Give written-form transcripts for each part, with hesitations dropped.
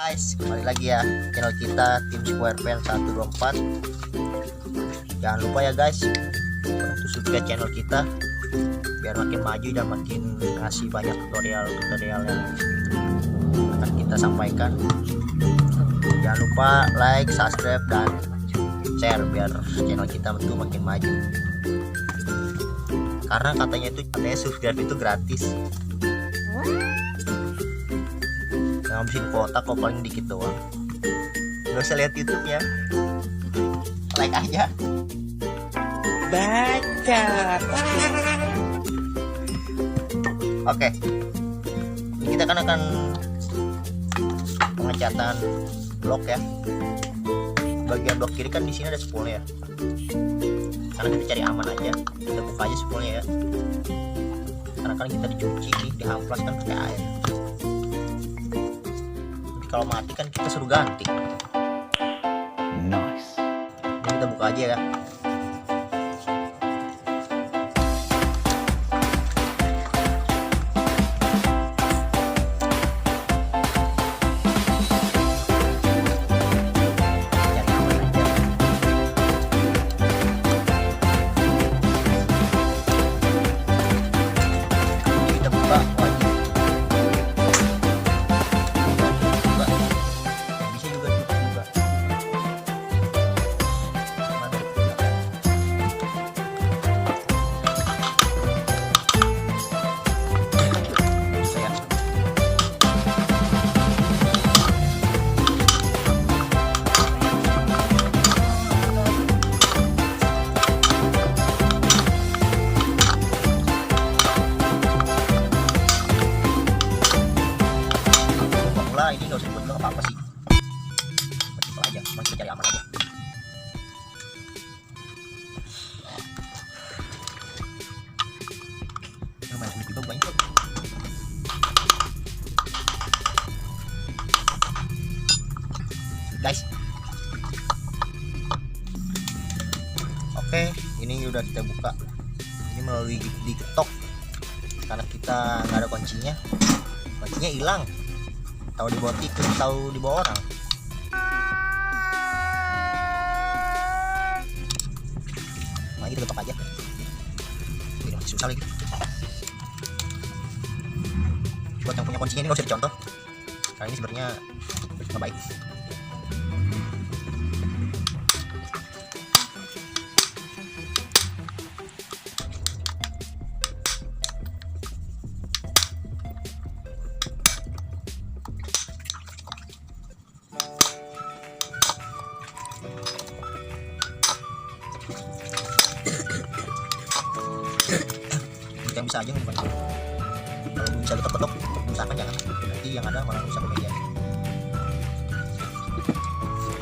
Guys, kembali lagi ya channel kita tim Square Pen 124. Jangan lupa ya guys untuk subscribe channel kita biar makin maju dan makin ngasih banyak tutorial yang akan kita sampaikan. Jangan lupa like, subscribe dan share biar channel kita betul makin maju. Karena katanya subscribe itu gratis. Ngabisin kuota kok paling dikit doang. Gak usah lihat YouTube ya, like aja. Baca. Oke, ini kita akan pengecatan blok ya. Bagian blok kiri kan di sini ada spolnya ya. Karena kita cari aman aja, kita buka aja spolnya ya. Karena kan kita dicuci nih, dihamplas kan pakai air. Kalau mati kan kita suruh ganti. Nice. Ini kita buka aja ya. Ini nggak usah dibuat blok apa-apa sih, simpel aja, cuma kita cari aman aja. Lumayan sulit juga banyak. Guys, oke, ini udah kita buka. Ini melalui diketok karena kita nggak ada kuncinya hilang. Tahu dibawa tikus, tahu dibawa orang. Nah, kita getok aja. Ini masih susah lagi. Buat yang punya kuncinya ini nggak usah dicontoh. Karena ini sebenarnya nggak baik. Kita bisa aja bukan, kalau bisa ketok-ketok usahakan jangan, nanti yang ada malah rusak media.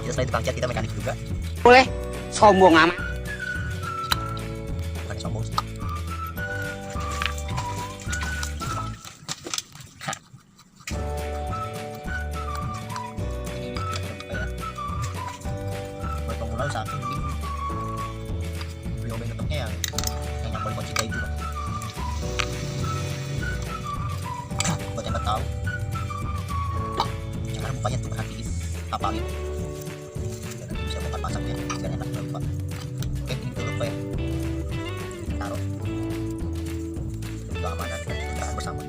Kita selain tukang cat kita mekanik juga. Boleh sombong amat. Bukan sombong sih. Ini ya. Buat pemula usahakan mending beli obeng ketoknya yang nyambol kunci kayak gitu. Buat yang nggak tahu, jangan bukanya tuh perhatiin hafalin biar nanti bisa buka pasangnya biar enak nggak lupa. Oke, ini kita lupa ya, taruh untuk keamanan dan keterangan bersama.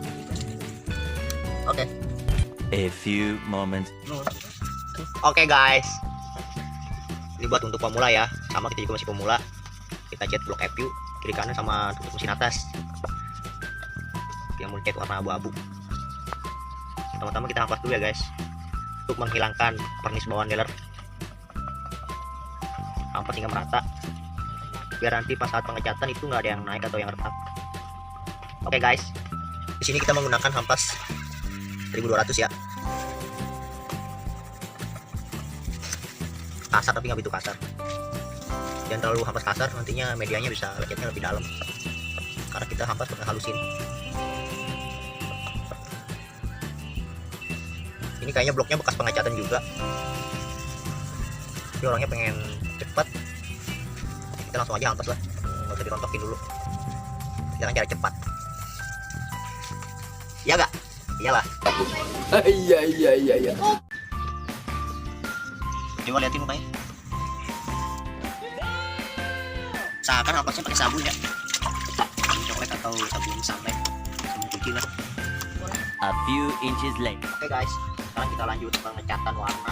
Oke. A few moments. Oke guys, ini buat untuk pemula ya, sama kita juga masih pemula. Kita cat blok FU kiri kanan sama tutup mesin atas yang mulai warna abu-abu. Pertama-tama kita hapus dulu ya guys, untuk menghilangkan pernis bawaan dealer. Hampas hingga merata biar nanti pas saat pengecatan itu nggak ada yang naik atau yang retak. Oke guys, di sini kita menggunakan hampas 1200 ya, kasar tapi nggak begitu kasar. Jangan terlalu hampas kasar, nantinya medianya bisa lecetnya lebih dalam karena kita hampas pakai halusin. Ini kayaknya bloknya bekas pengecatan juga. Jadi orangnya pengen cepat, kita langsung aja hampas lah, nggak usah dirontokin dulu. Kita kan cara cepat. Iya gak? Iyalah. Iya. Coba liatin mukanya. Seakan hapusnya pakai sabun ya. Sabun coklat atau sabun sampai sabun cuci lah. A few inches later. Oke guys, sekarang kita lanjut pengecatan warna.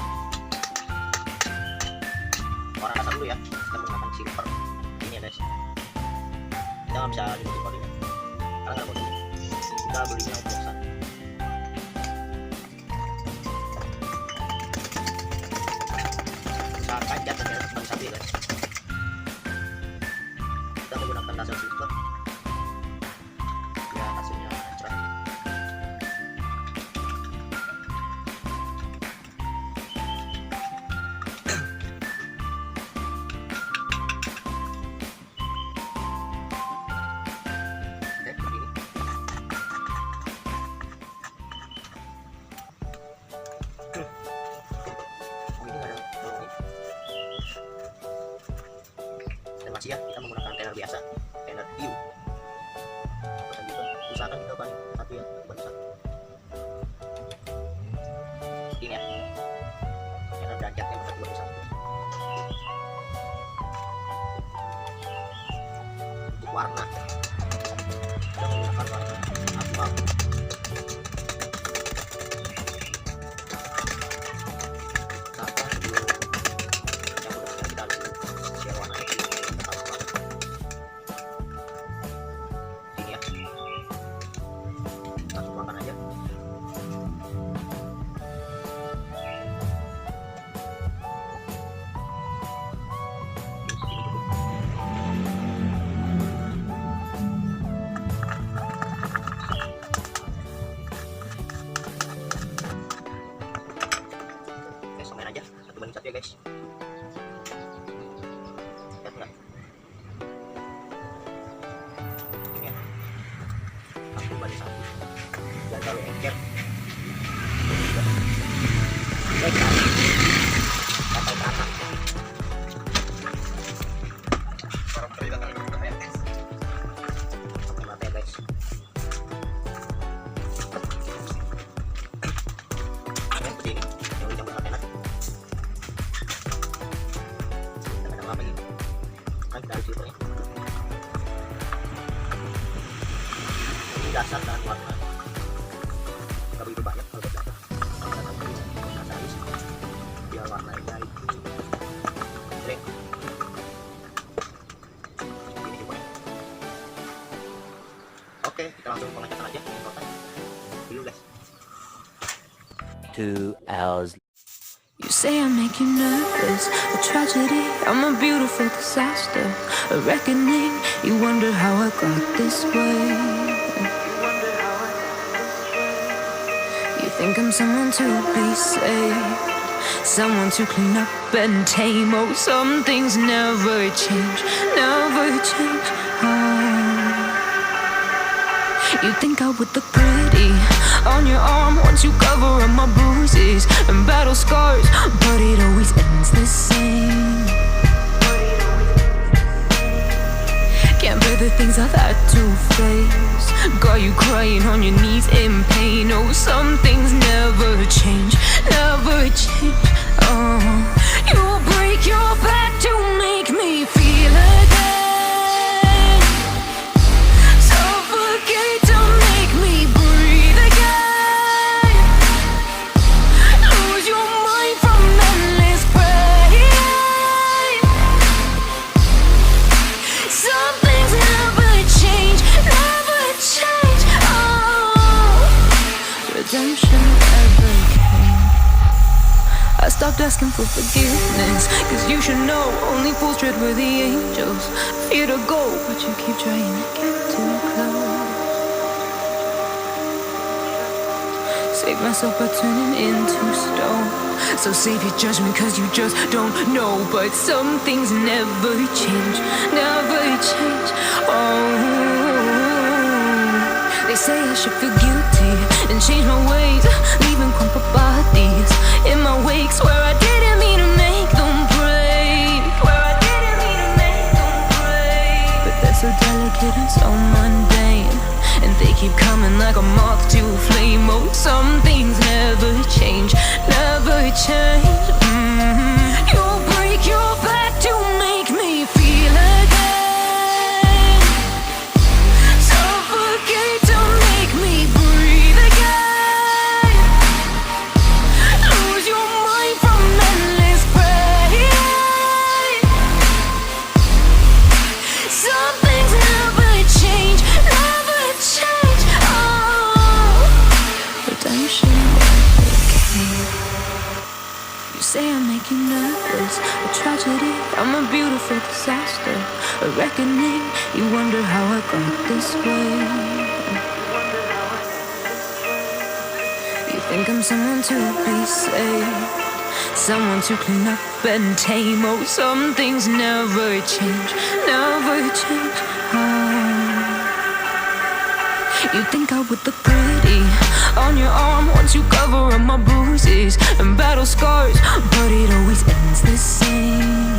Warna dasar dulu ya. Kita menggunakan silver. Ini ya guys. Kita nggak bisa dibuat kodenya. Karena nggak boleh. Kita belinya boxan. Usahakan cat dan merah cuma satu ya guys. Kita menggunakan dasar silver. Ya hasilnya cerah. Dan masih ya, kita menggunakan scanner biasa, scanner view. Usahakan kita ban satu ya, ban satu. Ini ya, scanner derajat yang satu ban satu. Untuk warna, kita menggunakan warna abu-abu. Ya guys, lihat nggak? Ini ya, aku balik satu, jangan terlalu encer. Baik, sampai kata. Orang perintah ya guys. Mata ya guys. Yang begini, yang udah berhati-hati. Ini dasar dan warna nggak begitu banyak kalau dasar biar warnanya itu keren. Ini juga. Oke, kita langsung pengecatan aja penyemprotan dulu guys. 2 hours. You say I make you nervous, a tragedy, I'm a beautiful disaster, a reckoning, you wonder how I got this way. You think I'm someone to be saved, someone to clean up and tame. Oh, some things never change, never change. You think I would look pretty on your arm once you cover up my bruises and battle scars, but it always ends the same. Can't bear the things I've had to face, got you crying on your knees in pain. Oh, some things never change, never change. Oh, you'll break your back to make me feel again. I stopped asking for forgiveness, cause you should know only fools tread where the angels fear to go, but you keep trying to get too close. Save myself by turning into stone, so save your judgment cause you just don't know. But some things never change, never change. Oh, they say I should feel guilty and change my ways, leaving crumpled bodies in my wakes where I didn't mean to make them break, where I didn't mean to make them break. But they're so delicate and so mundane, and they keep coming like a moth to a flame. Oh, some things never change, never change. redemption never came. You say I make you nervous, a tragedy, I'm a beautiful disaster, a reckoning. You wonder how I got this way. You think I'm someone to be saved, someone to clean up and tame. Oh, some things never change, never change. You think I would look pretty on your arm once you cover up my bruises and battle scars, but it always ends the same.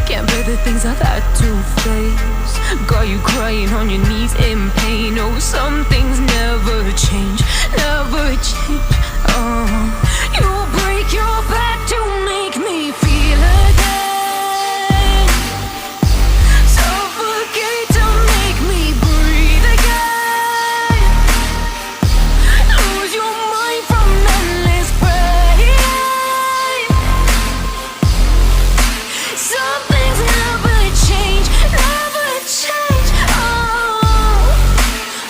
Can't bear the things I've had to face, got you crying on your knees in pain. Oh, some things never change, never change. You break your back to make me feel again, suffocate to make me breathe again, lose your mind from endless pain. Some things never change, never change.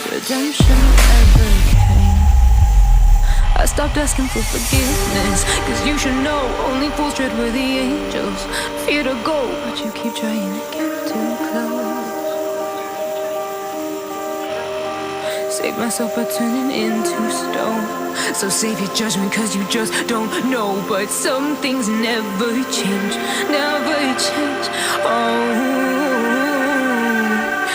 Redemption ever came. I stopped asking for forgiveness, cause you should know only fools tread where the angels fear to go, but you keep trying to get too close. Save myself by turning into stone, so save your judgment cause you just don't know. But some things never change, never change.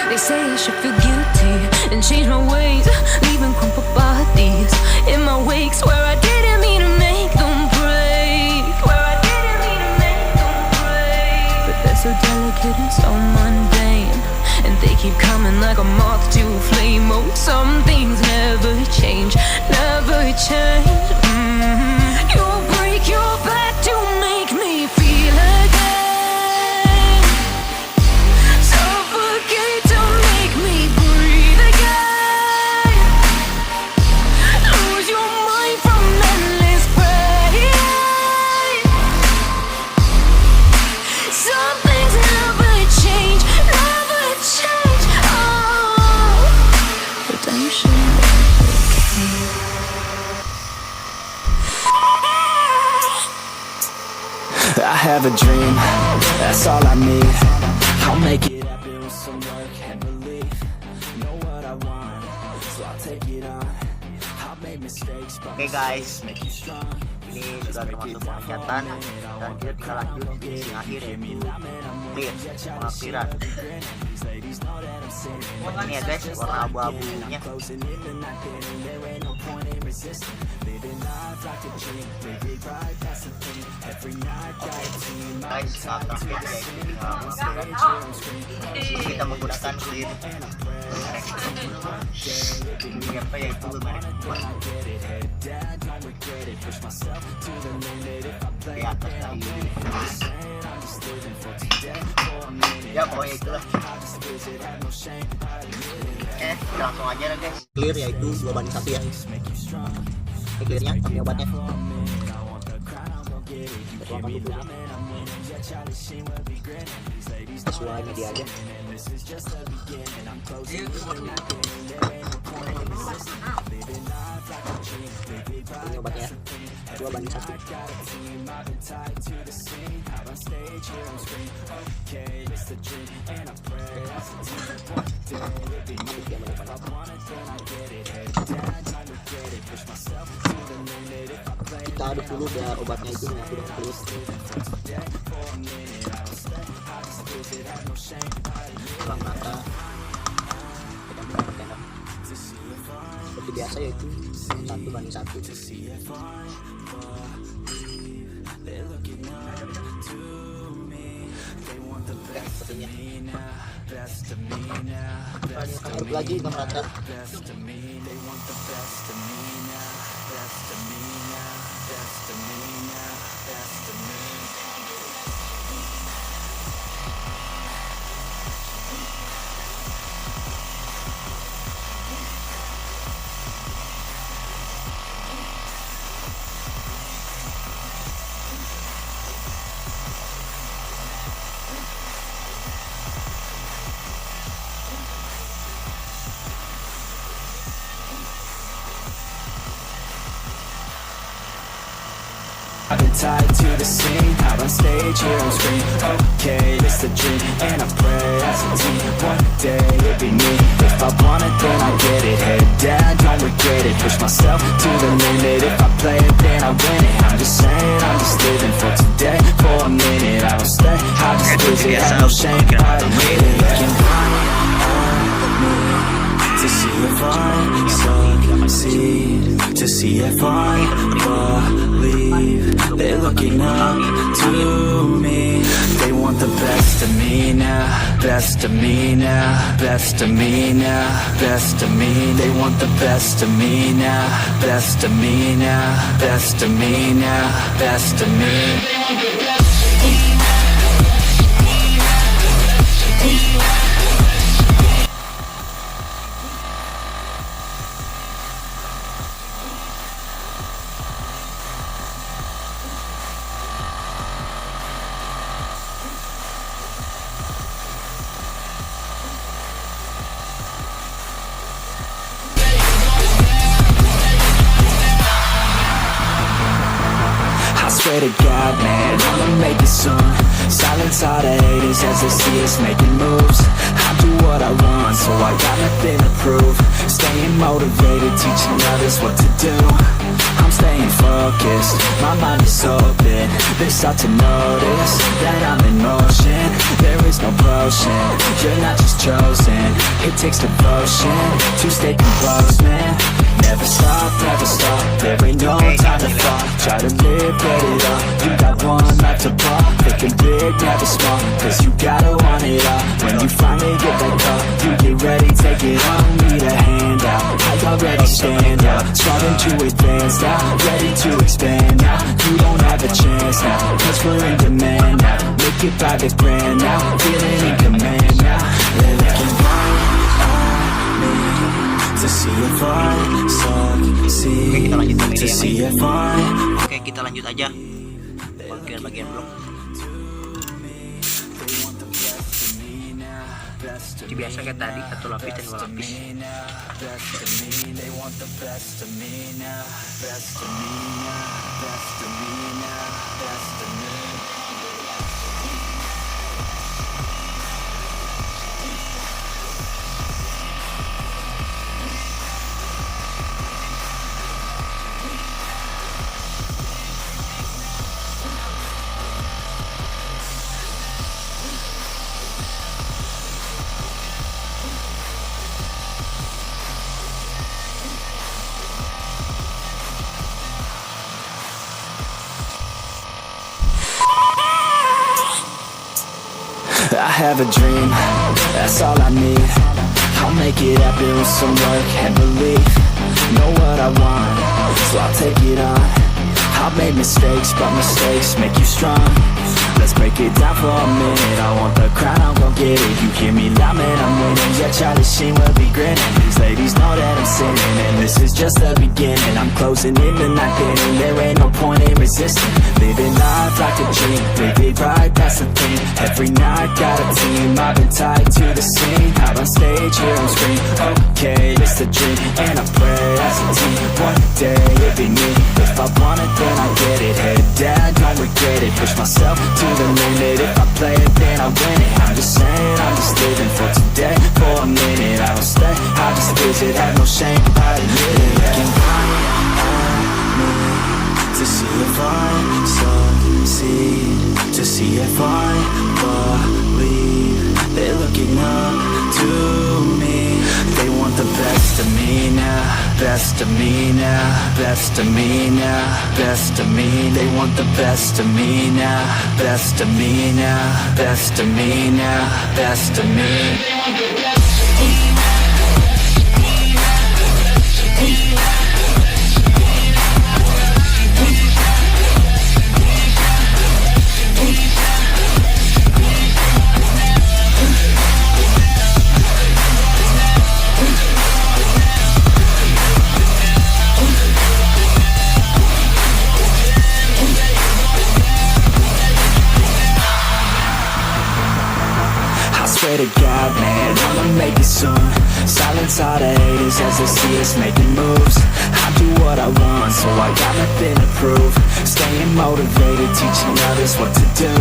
They say I should feel guilty and change my ways, leaving crumpled bodies in my wake. Swear I didn't mean to make them break, swear I didn't mean to make them break. But they're so delicate and so mundane, and they keep coming like a moth to a flame. Oh, some things never change, never change. You break your back to make me feel again, suffocate to make me breathe again, lose your mind from endless pain. Some things never change, never change. Redemption never came. I have a dream, that's all I need. I'll make it happen with some work and belief. Know what I want, so I'll take it on. I'll make mistakes, but Oke guys, make you strong. ini sudah termasuk pengecatan dan kita tinggal lanjut finishing akhir yaitu clear, pengakhiran. Ini ya guys, warna abu-abunya. Guys, saat terakhir yaitu tinggal pengakhiran. Kita menggunakan clear ini apa yaitu merek di atas dari ya pokoknya itulah. Kita langsung aja lah guys. Clear yaitu 2:1 ya. Ini clearnya pakai obatnya. Sesuai media aja. Ini obatnya 2:1. Kita aduk dulu biar obatnya itu menyatu dengan kulit. Setelah merata, kita menggunakan channel seperti biasa yaitu 1:1. Oke, sepertinya. Kita aduk lagi hingga merata. I've been tied to the scene, out on stage, here on screen. Okay, it's the dream, and I pray as a team. One day it'll be me. If I want it, then I get it. Head down, don't regret it. Push myself to the limit. If I play it, then I win it. I'm just saying, I'm just living for today. For a minute, I don't stay. I just visit, have no shame. I admit it. Looking right at me to see if I succeed, to see if I believe. They're looking up to me. They want the best of me now, best of me now, best of me now, best of me. They want the best of me now, best of me now, best of me now, best of me. I swear to God, man, I'ma make it soon. Silence all the haters as they see us making moves. I do what I want, so I got nothing to prove. Staying motivated, teaching others what to do. I'm staying focused, my mind is open. They start to notice that I'm in motion. There is no potion, you're not just chosen. It takes devotion to stay composed, man. Never stop, there ain't no time to fall. Try to live, get it all. You got one life to ball. Thinking big, never small, cause you gotta want it all. When you finally get that call, you get ready, take it on. Need a hand out, I already stand out. Starting to advance now, ready to expand now. You don't have a chance now, cause we're in demand now. Make it by the grand now, feeling in command now. They're looking right at me to see if I succeed, to see if I. Oke, kita lanjut aja bagian blok. Seperti biasa kayak tadi, satu lapis dan dua lapis. I have a dream, that's all I need. I'll make it happen with some work and belief. Know what I want, so I'll take it on. I've made mistakes, but mistakes make you strong. Let's break it down for a minute. I want the crown, I'm gon' get it. You hear me loud, man, I'm winning. Yeah, Charlie Sheen will be grinning. These ladies know that I'm sinning, and this is just the beginning. I'm closing in the night inning. There ain't no point in resisting. Living life like a dream, live it right, that's the thing. Every night got a team, I've been tied to the scene. Out on stage, here on screen. Okay, it's the dream, and I pray as a team. One day it'll be me. If I want it, then I get it. Head down, don't regret it. Push myself to the limit. If I play it, then I win it. I'm just saying, I'm just living for today. For a minute, I don't stay, I just visit. Have no shame, I admit it. Looking right at me to see if I succeed, to see if I believe. They're looking up to me. They want the best of me now, best of me now, best of me now, best of me. They want the best of me now, best of me now, best of me now, best of me. Swear to God, man, I'ma make it soon. silence all the haters as they see us making moves. I do what I want, so I got nothing to prove. Staying motivated, teaching others what to do.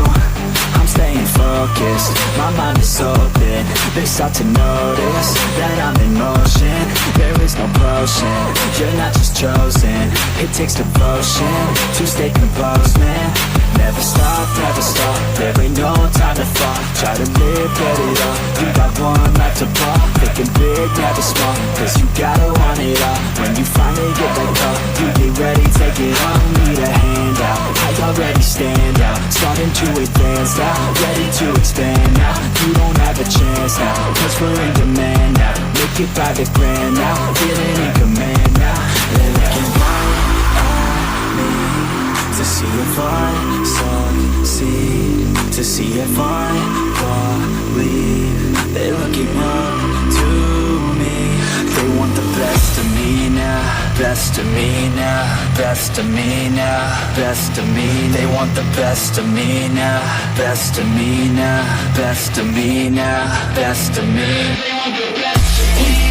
I'm staying focused, my mind is open. They start to notice that I'm in motion. There is no potion, you're not just chosen. It takes devotion to stay composed, man. Never stop, there ain't no time to fall. Try to live, get it all. You got one life to ball. Thinking big, never small, cause you gotta want it all. When you finally get that call, you get ready, take it on. Need a hand out, I already stand out. Starting to advance now, ready to expand now. You don't have a chance now, cause we're in demand now. Make it private grand now, feeling in command now. They're looking right at me to see if I succeed, to see if I believe. They're looking up to me. They want the best of me now, best of me now, best of me now, best of me. They want the best of me now, best of me now, best of me now, best of me. They want the best of me.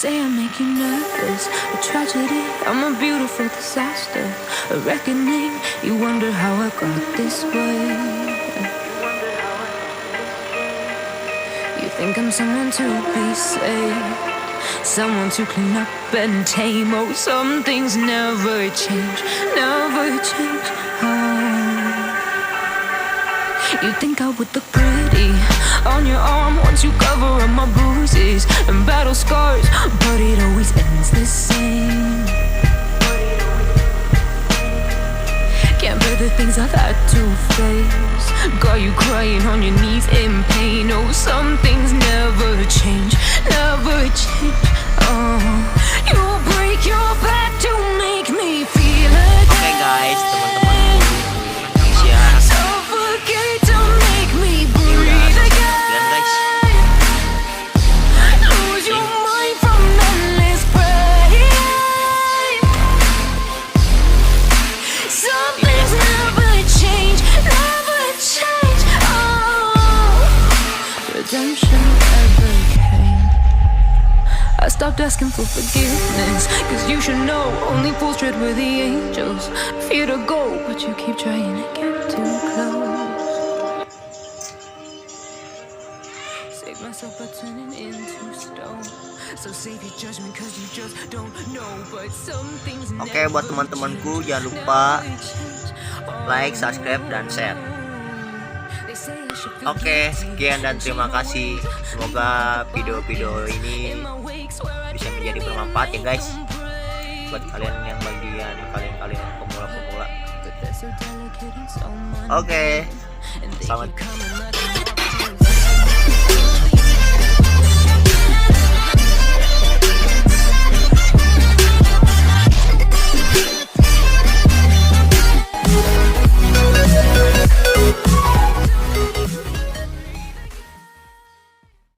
Say I make you nervous, a tragedy, I'm a beautiful disaster, a reckoning, you wonder how I got this way. You think I'm someone to be saved, someone to clean up and tame. Oh, some things never change, never change. You think I would look pretty on your arm once you cover up my bruises and battle scars, but it always ends the same. Can't bear the things I've had to face, got you crying on your knees in pain. Oh, some things never change, never change. Oh, you break your back to make me feel again. Oke guys, teman-teman, Suffocate to make me breathe again. Lose your mind from endless pain. Some things never change, never change. Oh, redemption ever came. I stopped asking for forgiveness, cause you should know only fools tread with the angels. Fear to go, but you keep trying to get too close. Save myself by turning into stone. So save your judgment cause you just don't know. But some things oke, buat teman-temanku jangan lupa like, subscribe, dan share. Oke, sekian dan terima kasih. Semoga video-video ini bisa menjadi bermanfaat ya guys, buat kalian yang kalian pemula-pemula. Oke, selamat